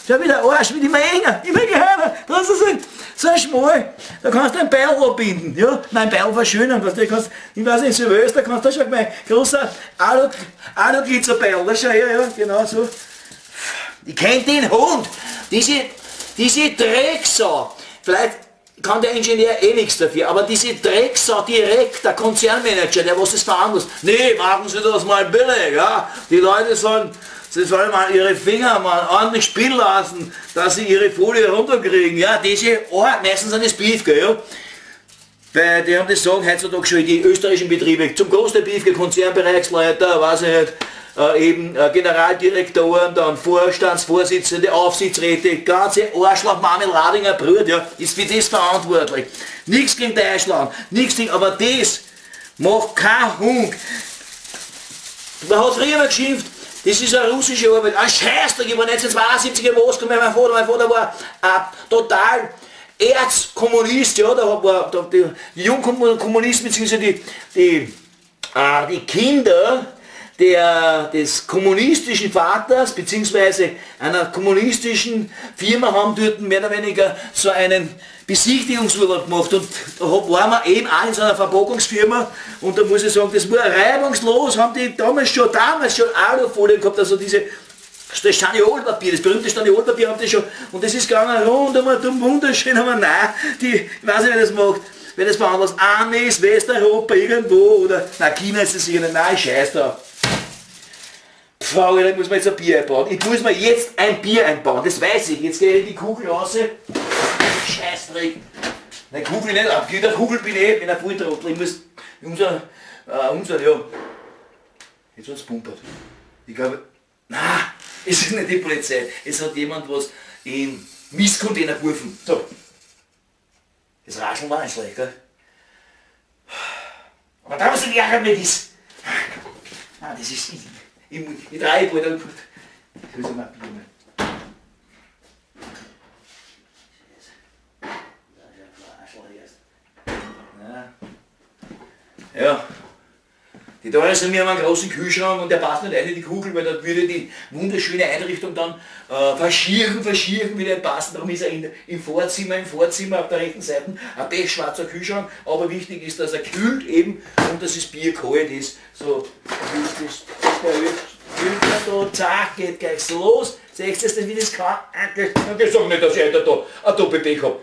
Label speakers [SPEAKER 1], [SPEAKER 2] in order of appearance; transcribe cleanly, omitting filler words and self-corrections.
[SPEAKER 1] Schau wie der Arsch, wird immer enger, immer geheimer. Da hast du so ein Schmal, da kannst du ein Beil abbinden, ja? Nein, Beil verschönern, was du kannst, ich weiß nicht, Silvester kannst du schon mal großer Alu-Glitzerbeil, da schau her, ja, genau so. Ich kenn den Hund, diese Drecksau, vielleicht kann der Ingenieur eh nichts dafür, aber diese Drecksau direkt, der Konzernmanager, der was das veranlasst, nee, machen Sie das mal billig, ja, die Leute sollen mal ihre Finger mal ordentlich spielen lassen, dass sie ihre Folie runterkriegen, ja, diese, meistens sind das Beefke, ja, weil die haben das sagen heutzutage schon die österreichischen Betriebe, zum Großteil Beefke, Konzernbereichsleiter, weiß ich nicht, eben Generaldirektoren, dann Vorstandsvorsitzende, Aufsichtsräte, ganze Arschloch-Marmeladinger Brut, ja, ist für das verantwortlich. Nichts gegen Deutschland, nichts gegen, aber das macht kein Hund. Man hat früher mal geschimpft, das ist eine russische Arbeit, ein Scheißdreck, ich war 1972 in Moskau mit meinem Vater war total Erzkommunist, ja, da war die Jungkommunisten bzw. die Kinder des kommunistischen Vaters bzw. einer kommunistischen Firma haben dort mehr oder weniger so einen Besichtigungsurlaub gemacht und da waren wir eben auch in so einer Verpackungsfirma und da muss ich sagen, das war reibungslos, haben die damals schon Alufolien gehabt, also das Staniolpapier, das berühmte Staniolpapier haben die schon und das ist gegangen rund um wunderschön, aber nein, ich weiß nicht, wer das macht. Wer das veranlasst, Amis, Westeuropa, irgendwo, oder, nein, China ist es sicher, nein, scheiß drauf. Frau, da muss man jetzt ein Bier einbauen. Ich muss mir jetzt ein Bier einbauen, das weiß ich. Jetzt gehe ich die Kugel raus. Scheißdreck. Nein, Kugel nicht ab, der Kugel bin ich ein Volltrottel. Ich muss, ja. Jetzt hat es pumpert. Ich glaube, nein, es ist nicht die Polizei. Es hat jemand was in Mistcontainer geworfen. So. Das Rascheln war nicht schlecht, gell? Aber da muss ich ärgern mit das. Ah, das ist. Ich drehe bald dann. Ich muss mal probieren. Ja. Die da ist mir einen großen Kühlschrank und der passt nicht rein in die Kugel, weil dann würde die wunderschöne Einrichtung dann verschieren, wieder passen. Darum ist er im Vorzimmer auf der rechten Seite ein pechschwarzer Kühlschrank. Aber wichtig ist, dass er kühlt eben und dass das Bier kalt ist. So, da, zack, geht gleich so los. Seht ihr, wie das kann? Ich sage nicht, dass ich da ein Doppelpech habe.